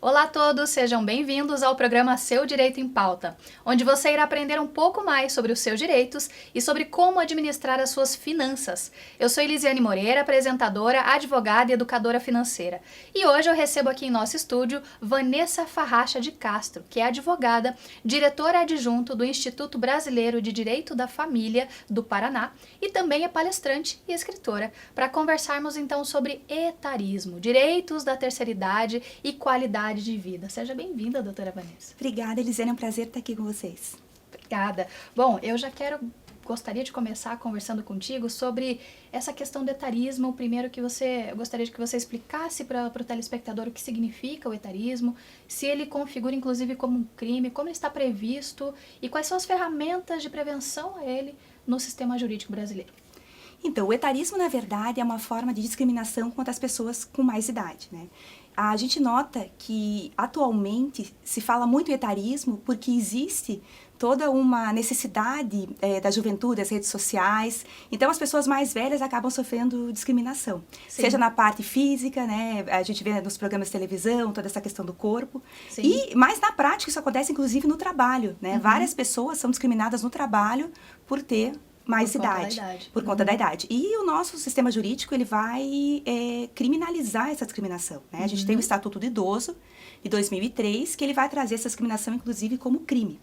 Olá a todos, sejam bem-vindos ao programa Seu Direito em Pauta, onde você irá aprender um pouco mais sobre os seus direitos e sobre como administrar as suas finanças. Eu sou Elisiane Moreira, apresentadora, advogada e educadora financeira. E hoje eu recebo aqui em nosso estúdio Vanessa Farracha de Castro, que é advogada, diretora adjunto do Instituto Brasileiro de Direito da Família do Paraná e também é palestrante e escritora, para conversarmos então sobre etarismo, direitos da terceira idade e qualidade de vida. Seja bem-vinda, doutora Vanessa. Obrigada, Elisiane, é um prazer estar aqui com vocês. Obrigada. Bom, eu já gostaria de começar conversando contigo sobre essa questão do etarismo. Primeiro eu gostaria que você explicasse para o telespectador o que significa o etarismo, se ele configura inclusive como um crime, como ele está previsto e quais são as ferramentas de prevenção a ele no sistema jurídico brasileiro. Então, o etarismo, na verdade, é uma forma de discriminação contra as pessoas com mais idade, né? A gente nota que, atualmente, se fala muito em etarismo porque existe toda uma necessidade da juventude, das redes sociais. Então, as pessoas mais velhas acabam sofrendo discriminação. Sim. Seja na parte física, né? A gente vê nos programas de televisão, toda essa questão do corpo. Sim. Mas, na prática, isso acontece, inclusive, no trabalho, né? Uhum. Várias pessoas são discriminadas no trabalho por ter mais idade, por conta da idade. E o nosso sistema jurídico, ele vai criminalizar essa discriminação, né? A gente tem o Estatuto do Idoso, de 2003, que ele vai trazer essa discriminação, inclusive, como crime.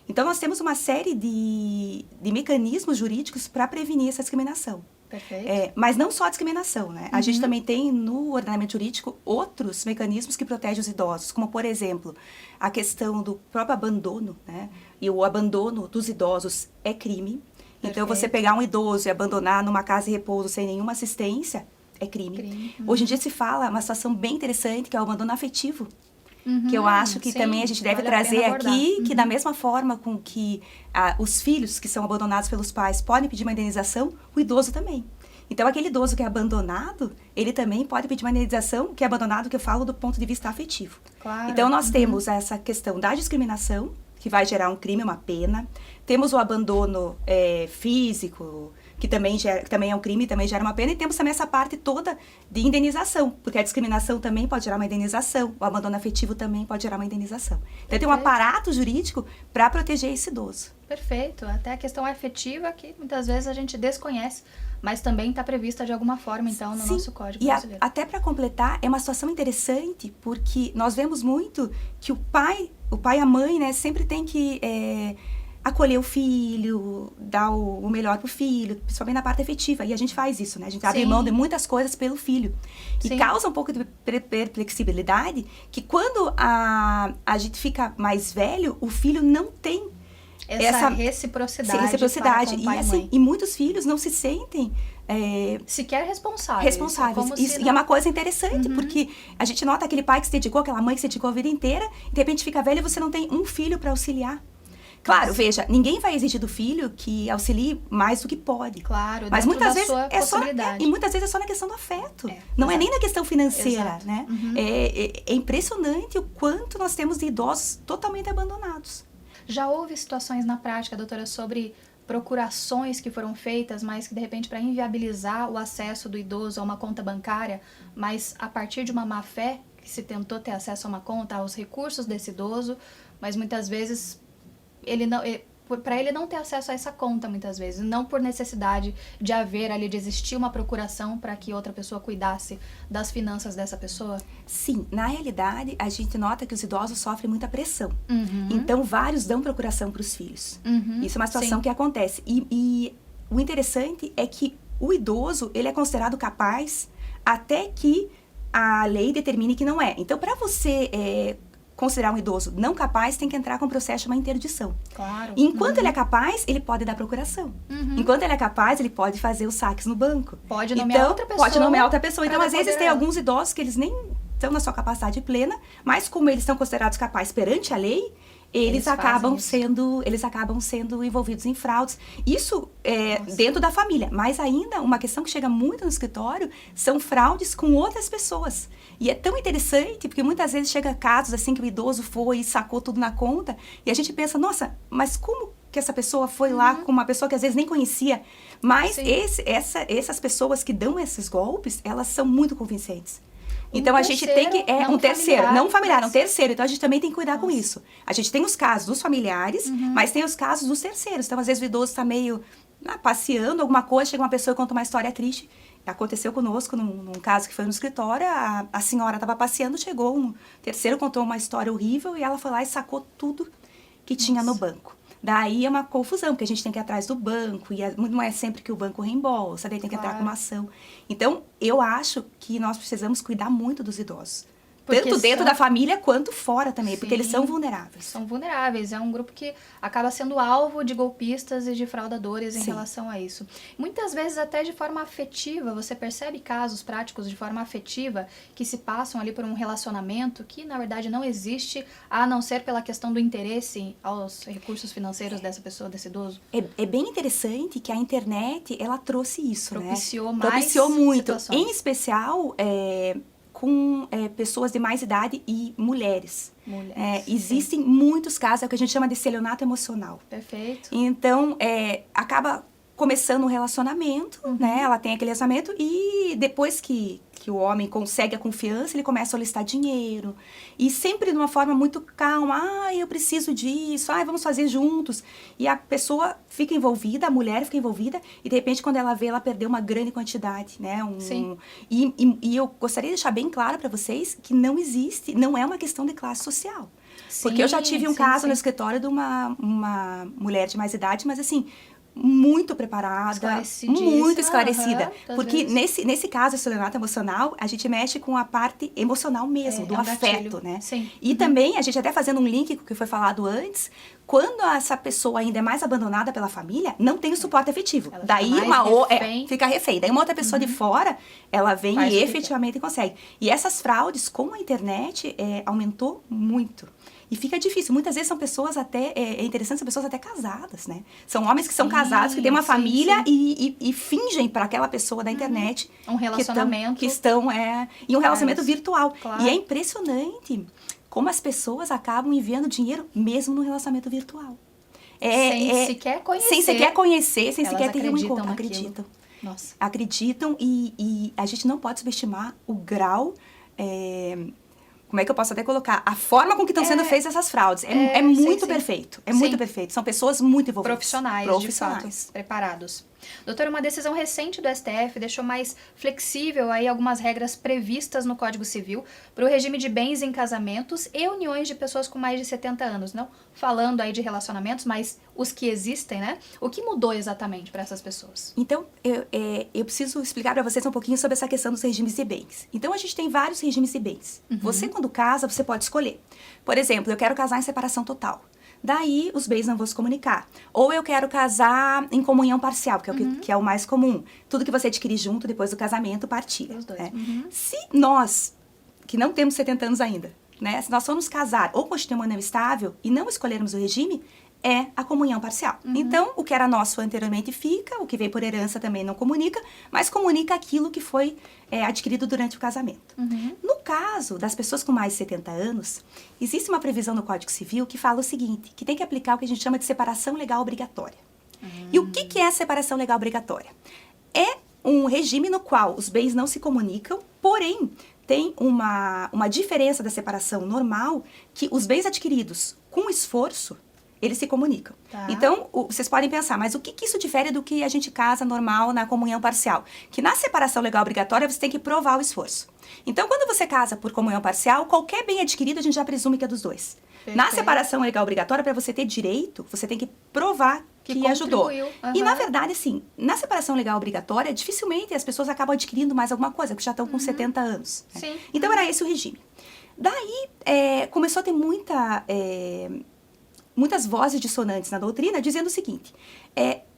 Então, nós temos uma série de mecanismos jurídicos para prevenir essa discriminação. Perfeito. Mas não só a discriminação, né? A gente também tem, no ordenamento jurídico, outros mecanismos que protegem os idosos, como, por exemplo, a questão do próprio abandono, né? E o abandono dos idosos é crime. Então, você pegar um idoso e abandonar numa casa de repouso sem nenhuma assistência é crime. Hoje em dia se fala uma situação bem interessante, que é o abandono afetivo, que eu acho que também a gente deve trazer aqui, que da mesma forma com que os filhos que são abandonados pelos pais podem pedir uma indenização, o idoso também. Então, aquele idoso que é abandonado, ele também pode pedir uma indenização, que é abandonado, que eu falo do ponto de vista afetivo. Claro. Então, nós temos essa questão da discriminação, que vai gerar um crime, uma pena. Temos o abandono físico, que também é um crime, também gera uma pena. E temos também essa parte toda de indenização, porque a discriminação também pode gerar uma indenização. O abandono afetivo também pode gerar uma indenização. Então, tem um aparato jurídico para proteger esse idoso. Perfeito. Até a questão afetiva, que muitas vezes a gente desconhece, mas também está prevista de alguma forma, então, no nosso Código Brasileiro. E até para completar, é uma situação interessante, porque nós vemos muito que o pai e a mãe, né, sempre tem que acolher o filho, dar o melhor pro filho, principalmente na parte afetiva. E a gente faz isso, né? A gente abre mão de muitas coisas pelo filho. E causa um pouco de perplexibilidade, que quando a gente fica mais velho, o filho não tem essa reciprocidade para com pai e mãe. E muitos filhos não se sentem sequer responsáveis. E é uma coisa interessante, porque a gente nota aquele pai que se dedicou, aquela mãe que se dedicou a vida inteira, de repente fica velho e você não tem um filho para auxiliar. Claro, veja, ninguém vai exigir do filho que auxilie mais do que pode. Claro, mas muitas vezes e muitas vezes é só na questão do afeto. Não é nem na questão financeira, né? É impressionante o quanto nós temos de idosos totalmente abandonados. Já houve situações na prática, doutora, sobre procurações que foram feitas, mas que de repente para inviabilizar o acesso do idoso a uma conta bancária, mas a partir de uma má-fé que se tentou ter acesso a uma conta, aos recursos desse idoso, mas muitas vezes para ele não ter acesso a essa conta, muitas vezes, não por necessidade de haver ali, de existir uma procuração para que outra pessoa cuidasse das finanças dessa pessoa? Sim, na realidade, a gente nota que os idosos sofrem muita pressão. Então, vários dão procuração para os filhos. Isso é uma situação que acontece. E o interessante é que o idoso, ele é considerado capaz até que a lei determine que não é. Então, para você considerar um idoso não capaz, tem que entrar com o processo de uma interdição. Claro. Enquanto ele é capaz, ele pode dar procuração. Enquanto ele é capaz, ele pode fazer os saques no banco. Pode nomear outra pessoa. Pode nomear outra pessoa. Então, às vezes, tem alguns idosos que eles nem estão na sua capacidade plena, mas como eles são considerados capazes perante a lei, eles acabam sendo envolvidos em fraudes. Isso dentro da família. Mas ainda, uma questão que chega muito no escritório, são fraudes com outras pessoas. E é tão interessante, porque muitas vezes chega casos assim que o idoso foi e sacou tudo na conta, e a gente pensa, nossa, mas como que essa pessoa foi lá com uma pessoa que às vezes nem conhecia? Mas essas pessoas que dão esses golpes, elas são muito convincentes. Então, a gente tem que... um terceiro, não familiar, um mas- terceiro. Então, a gente também tem que cuidar com isso. A gente tem os casos dos familiares, mas tem os casos dos terceiros. Então, às vezes, o idoso está meio passeando, alguma coisa, chega uma pessoa e conta uma história triste. Aconteceu conosco, num caso que foi no escritório, a senhora estava passeando, chegou um terceiro, contou uma história horrível e ela foi lá e sacou tudo que tinha no banco. Daí é uma confusão, porque a gente tem que ir atrás do banco, e não é sempre que o banco reembolsa, daí tem que entrar com uma ação. Então, eu acho que nós precisamos cuidar muito dos idosos. Porque Tanto dentro da família, quanto fora também, porque eles são Sim. vulneráveis. São vulneráveis, é um grupo que acaba sendo alvo de golpistas e de fraudadores em Sim. relação a isso. Muitas vezes até de forma afetiva, você percebe casos práticos de forma afetiva que se passam ali por um relacionamento que na verdade não existe, a não ser pela questão do interesse aos recursos financeiros dessa pessoa, desse idoso. É bem interessante que a internet, ela trouxe isso, Propiciou né? mais Propiciou muito. situações. Em especial, com pessoas de mais idade e mulheres. Mulheres, Existem muitos casos, é o que a gente chama de estelionato emocional. Perfeito. Então, acaba começando um relacionamento, né? Ela tem aquele relacionamento e depois que o homem consegue a confiança, ele começa a solicitar dinheiro. E sempre de uma forma muito calma. Eu preciso disso. Vamos fazer juntos. E a pessoa fica envolvida, a mulher fica envolvida. E de repente, quando ela vê, ela perdeu uma grande quantidade, né? Sim. E eu gostaria de deixar bem claro para vocês que não existe, não é uma questão de classe social. Porque eu já tive um caso no escritório de uma mulher de mais idade, mas assim, muito preparada, muito esclarecida. Porque nesse caso, estelionato emocional, a gente mexe com a parte emocional mesmo, do afeto, né? Sim. E também, a gente até fazendo um link com o que foi falado antes, quando essa pessoa ainda é mais abandonada pela família, não tem o suporte afetivo. Ela Daí fica refém. Daí uma outra pessoa de fora, ela vem e efetivamente consegue. E essas fraudes com a internet aumentou muito. E fica difícil. Muitas vezes são pessoas até... É interessante, são pessoas até casadas, né? São homens que são casados, que têm uma família e fingem para aquela pessoa da internet... Um relacionamento. Que estão em um relacionamento virtual. Claro. E é impressionante como as pessoas acabam enviando dinheiro mesmo no relacionamento virtual. Sem sequer conhecer. Sem sequer conhecer, sem sequer ter um encontro. Acreditam. Nossa. Acreditam e a gente não pode subestimar o grau... como é que eu posso até colocar? A forma com que estão sendo feitas essas fraudes. É muito perfeito. É muito perfeito. São pessoas muito envolvidas. Profissionais, de fato, preparados. Doutora, uma decisão recente do STF deixou mais flexível aí algumas regras previstas no Código Civil para o regime de bens em casamentos e uniões de pessoas com mais de 70 anos. Não falando aí de relacionamentos, mas os que existem, né? O que mudou exatamente para essas pessoas? Então, eu preciso explicar para vocês um pouquinho sobre essa questão dos regimes de bens. Então, a gente tem vários regimes de bens. Você, quando casa, você pode escolher. Por exemplo, eu quero casar em separação total. Daí, os bens não vão se comunicar. Ou eu quero casar em comunhão parcial, que é o mais comum. Tudo que você adquirir junto, depois do casamento, partilha. Os dois. Se nós, que não temos 70 anos ainda, né? Se nós formos casar ou constituir uma união estável e não escolhermos o regime, é a comunhão parcial. Então, o que era nosso anteriormente fica, o que vem por herança também não comunica, mas comunica aquilo que foi adquirido durante o casamento. No caso das pessoas com mais de 70 anos, existe uma previsão no Código Civil que fala o seguinte, que tem que aplicar o que a gente chama de separação legal obrigatória. E o que é a separação legal obrigatória? É um regime no qual os bens não se comunicam, porém, tem uma diferença da separação normal, que os bens adquiridos com esforço, eles se comunicam. Tá. Então, vocês podem pensar, mas o que isso difere do que a gente casa normal na comunhão parcial? Que na separação legal obrigatória, você tem que provar o esforço. Então, quando você casa por comunhão parcial, qualquer bem adquirido, a gente já presume que é dos dois. Perfeito. Na separação legal obrigatória, para você ter direito, você tem que provar que ajudou. E, na verdade, assim, na separação legal obrigatória, dificilmente as pessoas acabam adquirindo mais alguma coisa, porque já estão com 70 anos. Né? Sim. Então, era esse o regime. Daí, começou a ter muitas vozes dissonantes na doutrina, dizendo o seguinte,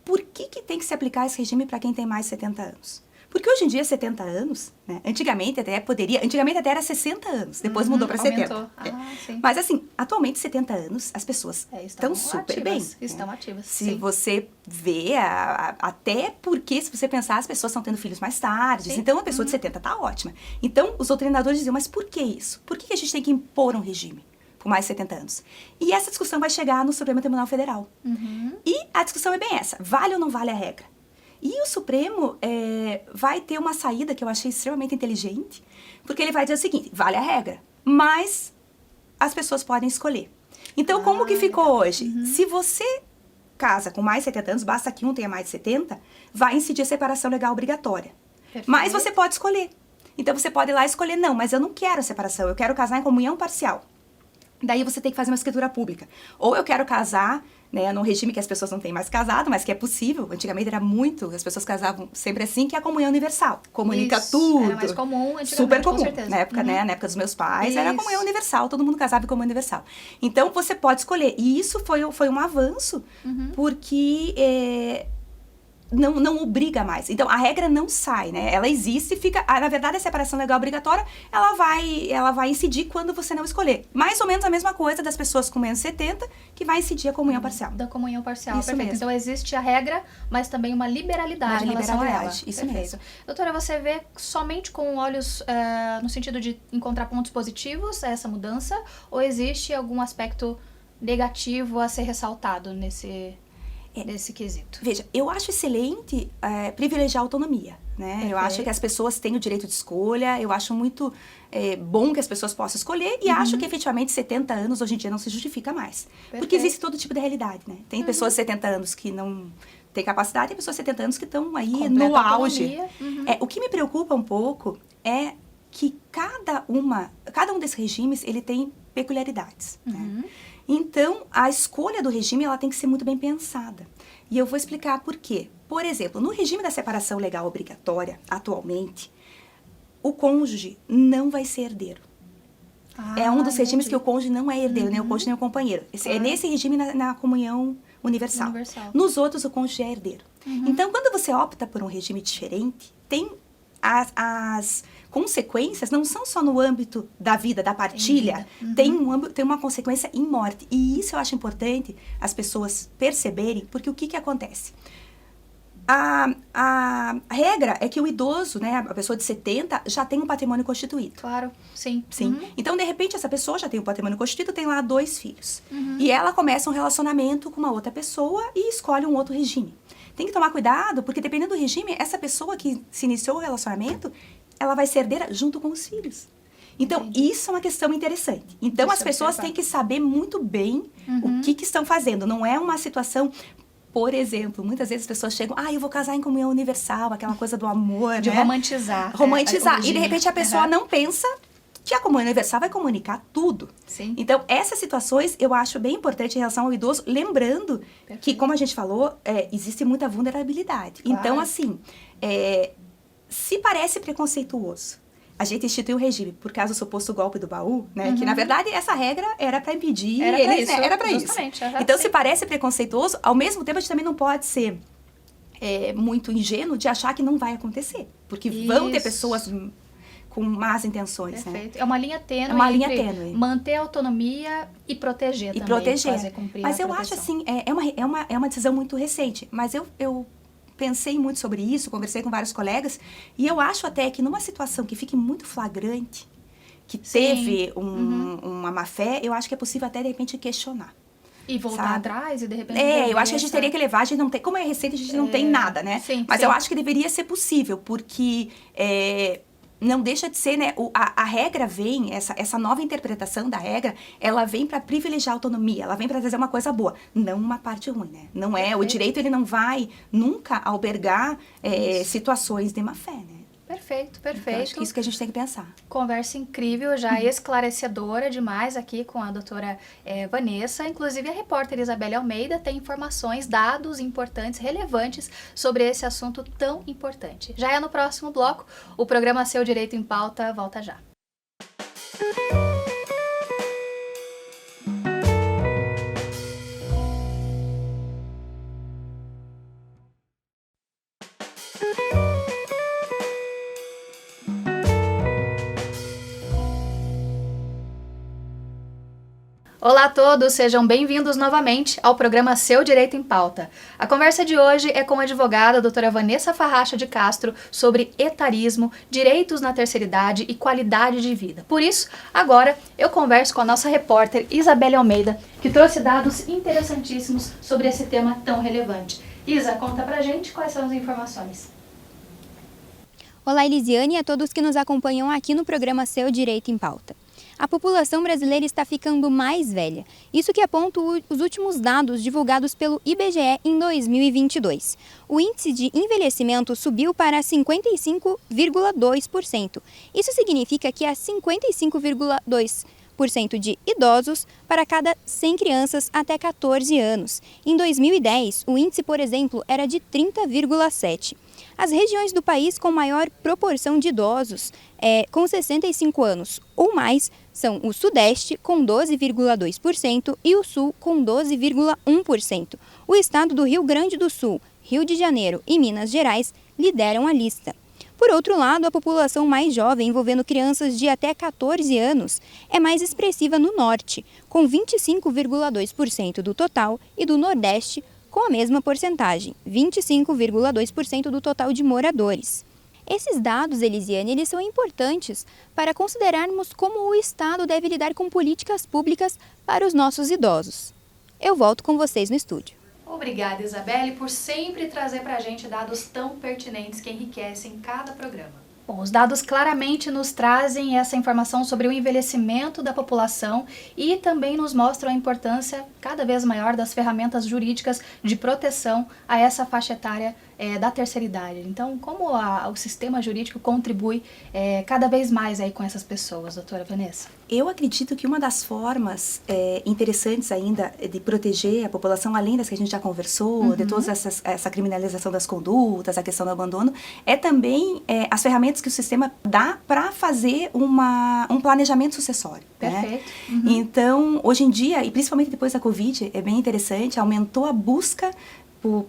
por que tem que se aplicar esse regime para quem tem mais de 70 anos? Porque hoje em dia, 70 anos, né, antigamente até era 60 anos, depois mudou para 70. Sim. Mas assim, atualmente 70 anos, as pessoas estão super bem. Estão ativas, Se você vê, até porque se você pensar, as pessoas estão tendo filhos mais tarde, então a pessoa de 70 está ótima. Então, os doutrinadores diziam, mas por que isso? Por que a gente tem que impor um regime por mais de 70 anos? E essa discussão vai chegar no Supremo Tribunal Federal. E a discussão é bem essa, vale ou não vale a regra? E o Supremo vai ter uma saída que eu achei extremamente inteligente, porque ele vai dizer o seguinte, vale a regra, mas as pessoas podem escolher. Então, como que ficou hoje? Se você casa com mais de 70 anos, basta que um tenha mais de 70, vai incidir a separação legal obrigatória. Perfeito. Mas você pode escolher. Então, você pode ir lá e escolher, não, mas eu não quero a separação, eu quero casar em comunhão parcial. Daí você tem que fazer uma escritura pública. Ou eu quero casar, né, num regime que as pessoas não têm mais casado, mas que é possível. Antigamente era muito, as pessoas casavam sempre assim, que é a comunhão universal. Comunica tudo. Era mais comum antigamente, super comum. Com certeza. Na época, né, na época dos meus pais, era a Isso. comunhão universal, todo mundo casava em comunhão universal. Então, você pode escolher. E isso foi um avanço, porque não obriga mais. Então, a regra não sai, né? Ela existe e fica... na verdade, a separação legal obrigatória, ela vai incidir quando você não escolher. Mais ou menos a mesma coisa das pessoas com menos de 70, que vai incidir a comunhão parcial. Da comunhão parcial, Isso perfeito. mesmo. Então, existe a regra, mas também uma liberalidade em relação a ela. Isso Perfeito. mesmo. Doutora, você vê somente com olhos no sentido de encontrar pontos positivos a essa mudança, ou existe algum aspecto negativo a ser ressaltado nesse quesito? Veja, eu acho excelente privilegiar a autonomia, né? Perfeito. Eu acho que as pessoas têm o direito de escolha, eu acho muito bom que as pessoas possam escolher e acho que efetivamente 70 anos hoje em dia não se justifica mais. Perfeito. Porque existe todo tipo de realidade, né? Tem pessoas de 70 anos que não têm capacidade e pessoas de 70 anos que estão aí Completa no auge. autonomia. O que me preocupa um pouco é que cada um desses regimes, ele tem peculiaridades, né? Então, a escolha do regime, ela tem que ser muito bem pensada. E eu vou explicar por quê. Por exemplo, no regime da separação legal obrigatória, atualmente, o cônjuge não vai ser herdeiro. É um dos regimes que o cônjuge não é herdeiro, nem o cônjuge nem o companheiro. É nesse regime na comunhão universal. Nos outros, o cônjuge é herdeiro. Então, quando você opta por um regime diferente, tem as consequências não são só no âmbito da vida, da partilha, tem uma consequência em morte. E isso eu acho importante as pessoas perceberem, porque o que acontece? A regra é que o idoso, né, a pessoa de 70, já tem um patrimônio constituído. Claro, sim. Sim. Então, de repente, essa pessoa já tem um patrimônio constituído, tem lá 2 filhos. E ela começa um relacionamento com uma outra pessoa e escolhe um outro regime. Tem que tomar cuidado, porque dependendo do regime, essa pessoa que se iniciou o relacionamento, ela vai ser herdeira junto com os filhos. Então, isso é uma questão interessante. Então, as pessoas têm que saber muito bem o que estão fazendo. Não é uma situação... Por exemplo, muitas vezes as pessoas chegam, eu vou casar em comunhão universal, aquela coisa do amor, de né? romantizar. Romantizar. E, de repente, a pessoa não pensa que a comunhão universal vai comunicar tudo. Sim. Então, essas situações eu acho bem importante em relação ao idoso, lembrando que, como a gente falou, existe muita vulnerabilidade. Claro. Então, assim, se parece preconceituoso, a gente instituiu o regime por causa do suposto golpe do baú, né? Que, na verdade, essa regra era para impedir eles, né? Era para isso. Então, se parece preconceituoso, ao mesmo tempo, a gente também não pode ser muito ingênuo de achar que não vai acontecer. Porque vão ter pessoas com más intenções, Perfeito. né? É uma linha tênue. É uma linha tênue. Manter a autonomia e proteger também. Fazer cumprir mas a eu proteção. acho assim, é uma decisão muito recente. Mas eu pensei muito sobre isso, conversei com vários colegas, e eu acho até que numa situação que fique muito flagrante, que teve uma má-fé, eu acho que é possível até, de repente, questionar. E voltar atrás e, de repente... eu acho que a gente teria que levar, a gente não tem... Como é recente, a gente não tem nada, né? Mas eu acho que deveria ser possível, porque... não deixa de ser, né? A regra vem, essa nova interpretação da regra, ela vem para privilegiar a autonomia, ela vem para trazer uma coisa boa, não uma parte ruim, né? Não é, o direito ele não vai nunca albergar situações de má fé, né? Perfeito. Então, acho que é isso que a gente tem que pensar. Conversa incrível, já esclarecedora demais aqui com a doutora Vanessa. Inclusive, a repórter Isabelle Almeida tem informações, dados importantes, relevantes sobre esse assunto tão importante. Já é no próximo bloco, o programa Seu Direito em Pauta volta já. Olá a todos, sejam bem-vindos novamente ao programa Seu Direito em Pauta. A conversa de hoje é com a advogada a doutora Vanessa Farracha de Castro sobre etarismo, direitos na terceira idade e qualidade de vida. Por isso, agora eu converso com a nossa repórter Isabelle Almeida, que trouxe dados interessantíssimos sobre esse tema tão relevante. Isa, conta pra gente quais são as informações. Olá, Elisiane e a todos que nos acompanham aqui no programa Seu Direito em Pauta. A população brasileira está ficando mais velha. Isso que apontam os últimos dados divulgados pelo IBGE em 2022. O índice de envelhecimento subiu para 55,2%. Isso significa que há 55,2% de idosos para cada 100 crianças até 14 anos. Em 2010, o índice, por exemplo, era de 30,7%. As regiões do país com maior proporção de idosos com 65 anos ou mais são o Sudeste, com 12,2%, e o Sul, com 12,1%. O estado do Rio Grande do Sul, Rio de Janeiro e Minas Gerais lideram a lista. Por outro lado, a população mais jovem, envolvendo crianças de até 14 anos, é mais expressiva no Norte, com 25,2% do total, e do Nordeste, com a mesma porcentagem, 25,2% do total de moradores. Esses dados, Elisiane, eles são importantes para considerarmos como o Estado deve lidar com políticas públicas para os nossos idosos. Eu volto com vocês no estúdio. Obrigada, Isabelle, por sempre trazer para a gente dados tão pertinentes que enriquecem cada programa. Bom, os dados claramente nos trazem essa informação sobre o envelhecimento da população e também nos mostram a importância cada vez maior das ferramentas jurídicas de proteção a essa faixa etária da terceira idade. Então, como o sistema jurídico contribui cada vez mais aí com essas pessoas, doutora Vanessa? Eu acredito que uma das formas interessantes ainda de proteger a população, além das que a gente já conversou, de toda essa criminalização das condutas, a questão do abandono, é também as ferramentas que o sistema dá para fazer um planejamento sucessório. Perfeito. Né? Então, hoje em dia, e principalmente depois da Covid, é bem interessante, aumentou a busca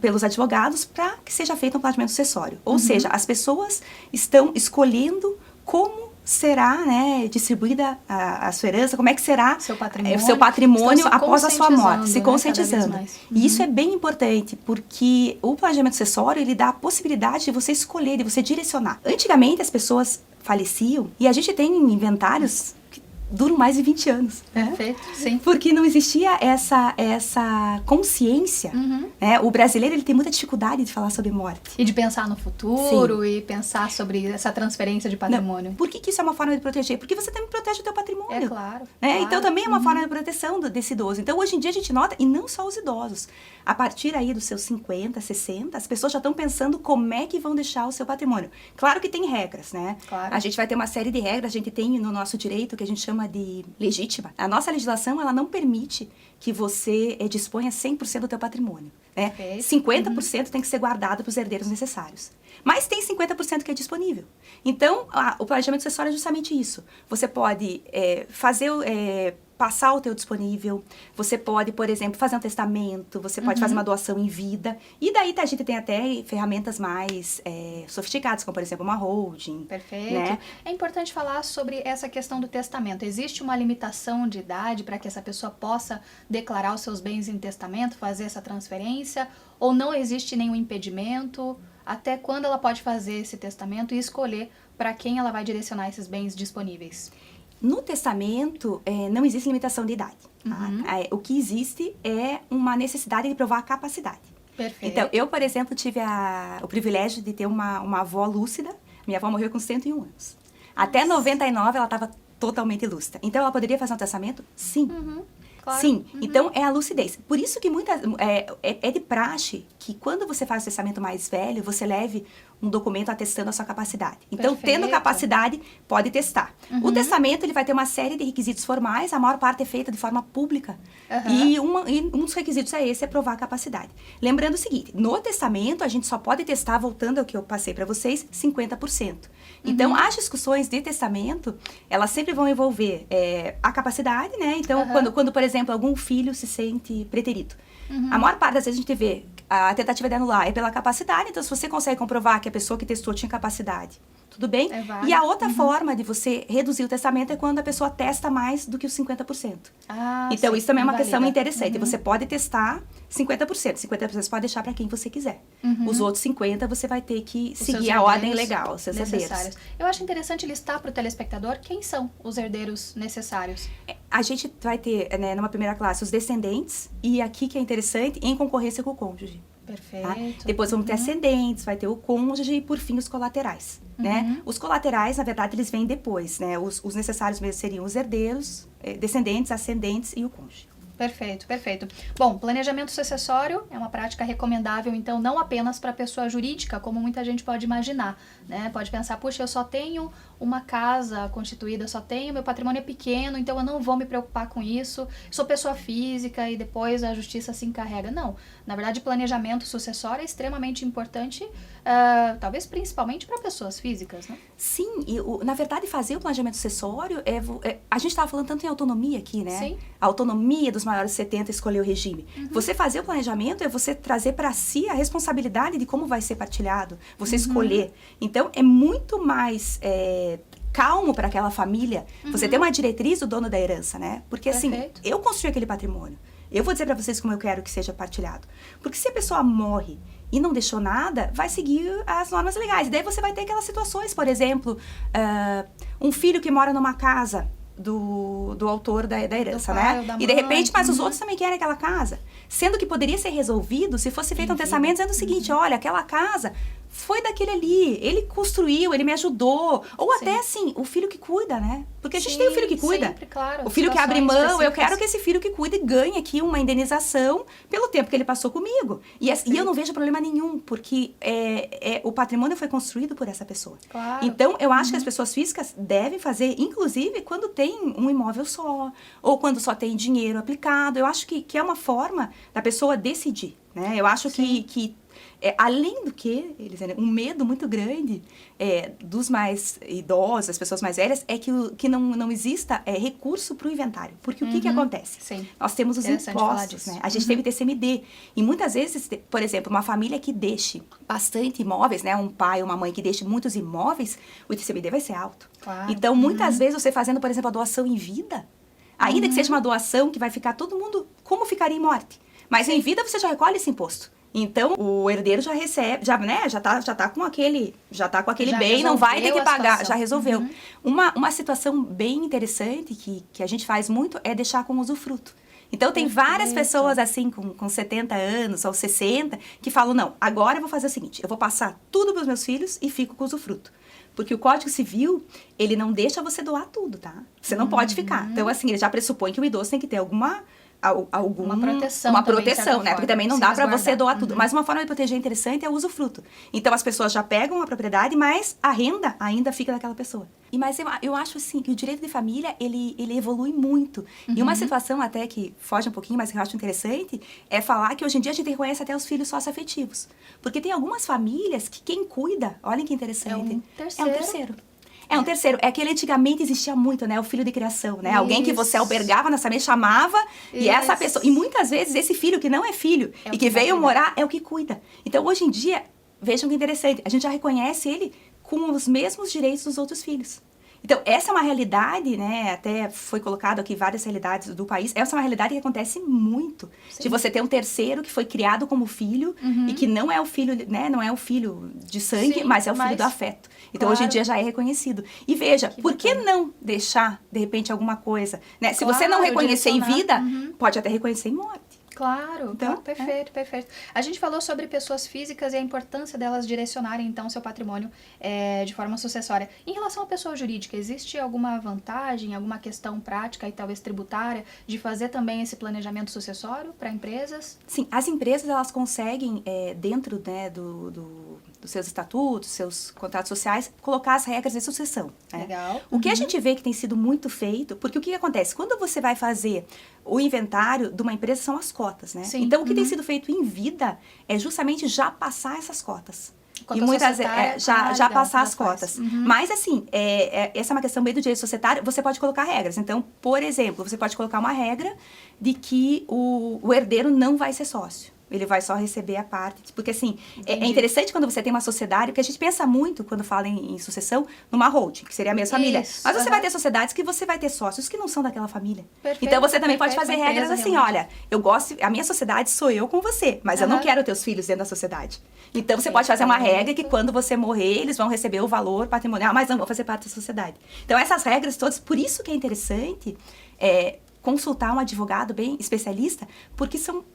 pelos advogados para que seja feito um planejamento sucessório. Ou seja, as pessoas estão escolhendo como será, né, distribuída a sua herança, como é que será o seu patrimônio após a sua morte, se conscientizando. E isso é bem importante, porque o planejamento sucessório, ele dá a possibilidade de você escolher, de você direcionar. Antigamente, as pessoas faleciam, e a gente tem inventários que duram mais de 20 anos. Perfeito, sim. Porque não existia essa consciência. Né? O brasileiro, ele tem muita dificuldade de falar sobre morte. E de pensar no futuro. Sim. E pensar sobre essa transferência de patrimônio. Não. Por que isso é uma forma de proteger? Porque você também protege o teu patrimônio. É claro. Né? Claro. Então também é uma forma de proteção desse idoso. Então hoje em dia a gente nota, e não só os idosos, a partir aí dos seus 50, 60, as pessoas já estão pensando como é que vão deixar o seu patrimônio. Claro que tem regras, né? Claro. A gente vai ter uma série de regras, a gente tem no nosso direito que a gente chama de legítima. A nossa legislação, ela não permite que você disponha 100% do teu patrimônio. Né? 50% tem que ser guardado para os herdeiros necessários. Mas tem 50% que é disponível. Então, o planejamento sucessório é justamente isso. Você pode passar o teu disponível, você pode, por exemplo, fazer um testamento, você pode fazer uma doação em vida, e daí a gente tem até ferramentas mais sofisticadas, como, por exemplo, uma holding. Perfeito. Né? É importante falar sobre essa questão do testamento. Existe uma limitação de idade para que essa pessoa possa declarar os seus bens em testamento, fazer essa transferência, ou não existe nenhum impedimento? Até quando ela pode fazer esse testamento e escolher para quem ela vai direcionar esses bens disponíveis? No testamento, não existe limitação de idade. O que existe é uma necessidade de provar a capacidade. Perfeito. Então, eu, por exemplo, tive o privilégio de ter uma avó lúcida. Minha avó morreu com 101 anos. Até 99, ela estava totalmente lúcida. Então, ela poderia fazer um testamento? Sim. Claro. Sim, então é a lucidez. Por isso que é de praxe que quando você faz o testamento mais velho, você leve um documento atestando a sua capacidade. Então, tendo capacidade, pode testar. O testamento, ele vai ter uma série de requisitos formais, a maior parte é feita de forma pública. E um dos requisitos é provar a capacidade. Lembrando o seguinte, no testamento, a gente só pode testar, voltando ao que eu passei para vocês, 50%. Então, as discussões de testamento, elas sempre vão envolver a capacidade, né? Então, quando, por exemplo, algum filho se sente preterido. A maior parte das vezes a gente vê a tentativa de anular é pela capacidade. Então, se você consegue comprovar que a pessoa que testou tinha capacidade, tudo bem? E a outra forma de você reduzir o testamento é quando a pessoa testa mais do que os 50%. Então, isso também é uma questão interessante. Você pode testar 50%. 50% você pode deixar para quem você quiser. Os outros 50% você vai ter que seguir a ordem legal, os seus herdeiros. Eu acho interessante listar para o telespectador quem são os herdeiros necessários. A gente vai ter, né, numa primeira classe, os descendentes, e aqui que é interessante, em concorrência com o cônjuge. Perfeito. Tá? Depois vamos ter ascendentes, vai ter o cônjuge e, por fim, os colaterais. Né? Os colaterais, na verdade, eles vêm depois. Né? Os necessários mesmo seriam os herdeiros, descendentes, ascendentes e o cônjuge. Perfeito, perfeito. Bom, planejamento sucessório é uma prática recomendável, então, não apenas para pessoa jurídica, como muita gente pode imaginar, né? Pode pensar, puxa, eu só tenho uma casa constituída, só tenho, meu patrimônio é pequeno, então eu não vou me preocupar com isso, sou pessoa física e depois a justiça se encarrega. Não, na verdade, planejamento sucessório é extremamente importante, talvez principalmente para pessoas físicas, né? Sim, e na verdade fazer o planejamento sucessório, a gente estava falando tanto em autonomia aqui, né? Sim. A autonomia dos maiores de 70 escolher o regime. Você fazer o planejamento é você trazer para si a responsabilidade de como vai ser partilhado, você escolher. Então, é muito mais calmo para aquela família você ter uma diretriz do dono da herança, né? Porque assim, eu construí aquele patrimônio. Eu vou dizer para vocês como eu quero que seja partilhado. Porque se a pessoa morre e não deixou nada, vai seguir as normas legais. E daí você vai ter aquelas situações, por exemplo, um filho que mora numa casa do autor da herança, né? E de repente, mas os outros também querem aquela casa. Sendo que poderia ser resolvido se fosse feito um testamento dizendo o seguinte, olha, aquela casa foi daquele ali, ele construiu, ele me ajudou. Ou até assim, o filho que cuida, né? Porque a gente tem o filho que cuida. Sempre, claro. O filho que abre mão, eu quero que esse filho que cuida ganhe aqui uma indenização pelo tempo que ele passou comigo. E eu não vejo problema nenhum, porque o patrimônio foi construído por essa pessoa. Claro. Então, eu acho que as pessoas físicas devem fazer, inclusive, quando tem um imóvel só, ou quando só tem dinheiro aplicado. Eu acho que é uma forma da pessoa decidir, né? Eu acho que além do que, Elisane, um medo muito grande dos mais idosos, das pessoas mais velhas, é que não exista recurso para o inventário. Porque o que acontece? Sim. Nós temos os impostos, né? A gente teve TCMD. E muitas vezes, por exemplo, uma família que deixe bastante imóveis, né? Um pai ou uma mãe que deixe muitos imóveis, o TCMD vai ser alto. Claro. Então, muitas vezes, você fazendo, por exemplo, a doação em vida, ainda que seja uma doação que vai ficar todo mundo como ficaria em morte. Mas em vida, você já recolhe esse imposto. Então, o herdeiro já recebe, já tá com aquele bem, não vai ter que pagar, já resolveu. Uma situação bem interessante que a gente faz muito é deixar com usufruto. Então, tem várias pessoas assim, com 70 anos ou 60, que falam, não, agora eu vou fazer o seguinte, eu vou passar tudo para os meus filhos e fico com usufruto. Porque o Código Civil, ele não deixa você doar tudo, tá? Você não pode ficar. Então, assim, ele já pressupõe que o idoso tem que ter uma proteção, né? Porque também não dá para você doar tudo. Mas uma forma de proteger interessante é o usufruto. Então, as pessoas já pegam a propriedade, mas a renda ainda fica daquela pessoa. Mas eu acho, assim, que o direito de família, ele evolui muito. E uma situação até que foge um pouquinho, mas que eu acho interessante, é falar que hoje em dia a gente reconhece até os filhos socioafetivos. Porque tem algumas famílias que quem cuida, olhem que interessante, é um terceiro. É um terceiro. É que ele antigamente existia muito, né? O filho de criação, né? Isso. Alguém que você albergava na família, chamava, e essa pessoa... E muitas vezes esse filho que não é filho e que veio morar é o que cuida. Então, hoje em dia, vejam que interessante, a gente já reconhece ele com os mesmos direitos dos outros filhos. Então, essa é uma realidade, né? Até foi colocado aqui várias realidades do país. Essa é uma realidade que acontece muito. Sim. De você ter um terceiro que foi criado como filho e que não é o filho, né? Não é o filho de sangue, mas é o filho do afeto. Então, hoje em dia já é reconhecido. E veja, por que não deixar, de repente, alguma coisa? Né? Se você não reconhecer em vida, pode até reconhecer em morte. Claro, então, perfeito, perfeito. A gente falou sobre pessoas físicas e a importância delas direcionarem, então, seu patrimônio de forma sucessória. Em relação à pessoa jurídica, existe alguma vantagem, alguma questão prática e talvez tributária de fazer também esse planejamento sucessório para empresas? Sim, as empresas, elas conseguem, dentro, né, dos seus estatutos, seus contratos sociais, colocar as regras de sucessão. Né? Legal. O que a gente vê que tem sido muito feito, porque o que acontece? Quando você vai fazer o inventário de uma empresa, são as cotas, né? Sim. Então, o que tem sido feito em vida é justamente já passar essas cotas. E muitas vezes, já passar as cotas. Mas, assim, essa é uma questão bem do direito societário, você pode colocar regras. Então, por exemplo, você pode colocar uma regra de que o herdeiro não vai ser sócio. Ele vai só receber a parte. Porque, assim, é interessante quando você tem uma sociedade, porque a gente pensa muito, quando fala em sucessão, numa holding, que seria a mesma família. Mas você vai ter sociedades que você vai ter sócios que não são daquela família. Perfeito, então, você também pode fazer regras assim, olha, a minha sociedade sou eu com você, mas eu não quero teus filhos dentro da sociedade. Então, você pode fazer uma regra que quando você morrer, eles vão receber o valor patrimonial, mas não vão fazer parte da sociedade. Então, essas regras todas, por isso que é interessante consultar um advogado bem especialista, porque são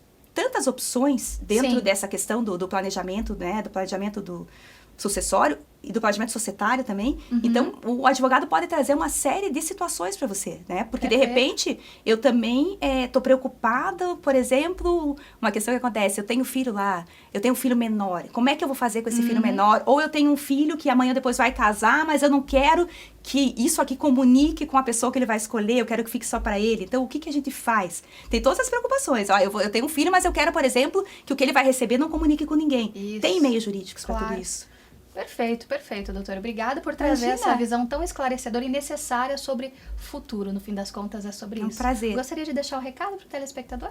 tantas opções dentro Sim. dessa questão do planejamento, né? Do planejamento do sucessório e do planejamento societário também. Então, o advogado pode trazer uma série de situações para você, né? Porque, de repente, eu também estou preocupada, por exemplo, uma questão que acontece, eu tenho filho lá, eu tenho um filho menor, como é que eu vou fazer com esse filho menor? Ou eu tenho um filho que amanhã depois vai casar, mas eu não quero que isso aqui comunique com a pessoa que ele vai escolher, eu quero que fique só para ele. Então, o que a gente faz? Tem todas as preocupações. Ó, eu tenho um filho, mas eu quero, por exemplo, que o que ele vai receber não comunique com ninguém. Isso. Tem meios jurídicos para tudo isso. Perfeito, doutora. Obrigada por trazer essa visão tão esclarecedora e necessária sobre futuro. No fim das contas, é sobre isso. É um prazer. Gostaria de deixar um recado para o telespectador?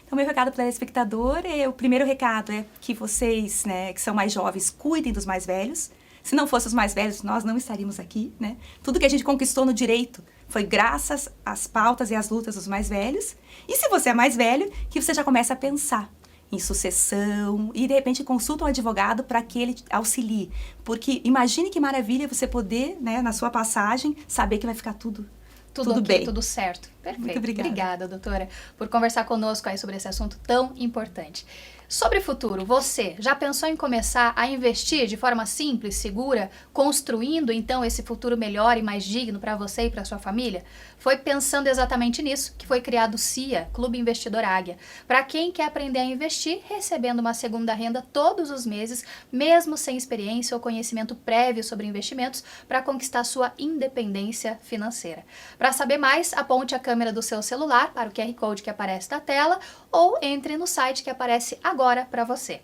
Então, meu recado para o telespectador o primeiro recado é que vocês, né, que são mais jovens, cuidem dos mais velhos. Se não fossem os mais velhos, nós não estaríamos aqui, né? Tudo que a gente conquistou no direito foi graças às pautas e às lutas dos mais velhos. E se você é mais velho, que você já começa a pensar em sucessão e, de repente, consulta um advogado para que ele auxilie. Porque imagine que maravilha você poder, né, na sua passagem, saber que vai ficar tudo Tudo bem. Tudo certo. Perfeito. Muito obrigada. Obrigada, doutora, por conversar conosco aí sobre esse assunto tão importante. Sobre o futuro, você já pensou em começar a investir de forma simples, segura, construindo então esse futuro melhor e mais digno para você e para sua família? Foi pensando exatamente nisso que foi criado o CIA, Clube Investidor Águia, para quem quer aprender a investir, recebendo uma segunda renda todos os meses, mesmo sem experiência ou conhecimento prévio sobre investimentos, para conquistar sua independência financeira. Para saber mais, aponte a câmera do seu celular para o QR Code que aparece na tela ou entre no site que aparece agora para você.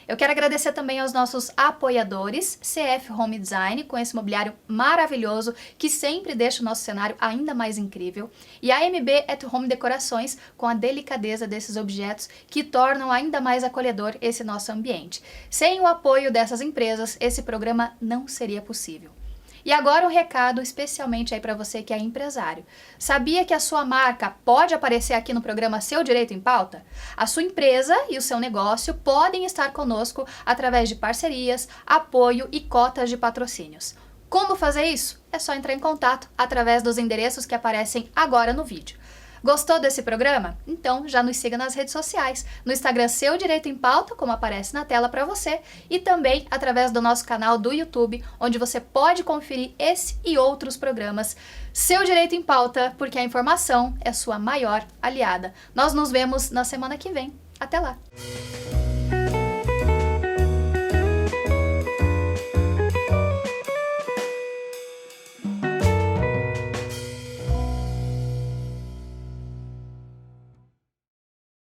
Eu quero agradecer também aos nossos apoiadores, CF Home Design, com esse mobiliário maravilhoso que sempre deixa o nosso cenário ainda mais incrível, e a MB at Home Decorações, com a delicadeza desses objetos que tornam ainda mais acolhedor esse nosso ambiente. Sem o apoio dessas empresas, esse programa não seria possível. E agora um recado especialmente aí para você que é empresário. Sabia que a sua marca pode aparecer aqui no programa Seu Direito em Pauta? A sua empresa e o seu negócio podem estar conosco através de parcerias, apoio e cotas de patrocínios. Como fazer isso? É só entrar em contato através dos endereços que aparecem agora no vídeo. Gostou desse programa? Então já nos siga nas redes sociais, no Instagram Seu Direito em Pauta, como aparece na tela para você, e também através do nosso canal do YouTube, onde você pode conferir esse e outros programas. Seu Direito em Pauta, porque a informação é sua maior aliada. Nós nos vemos na semana que vem. Até lá!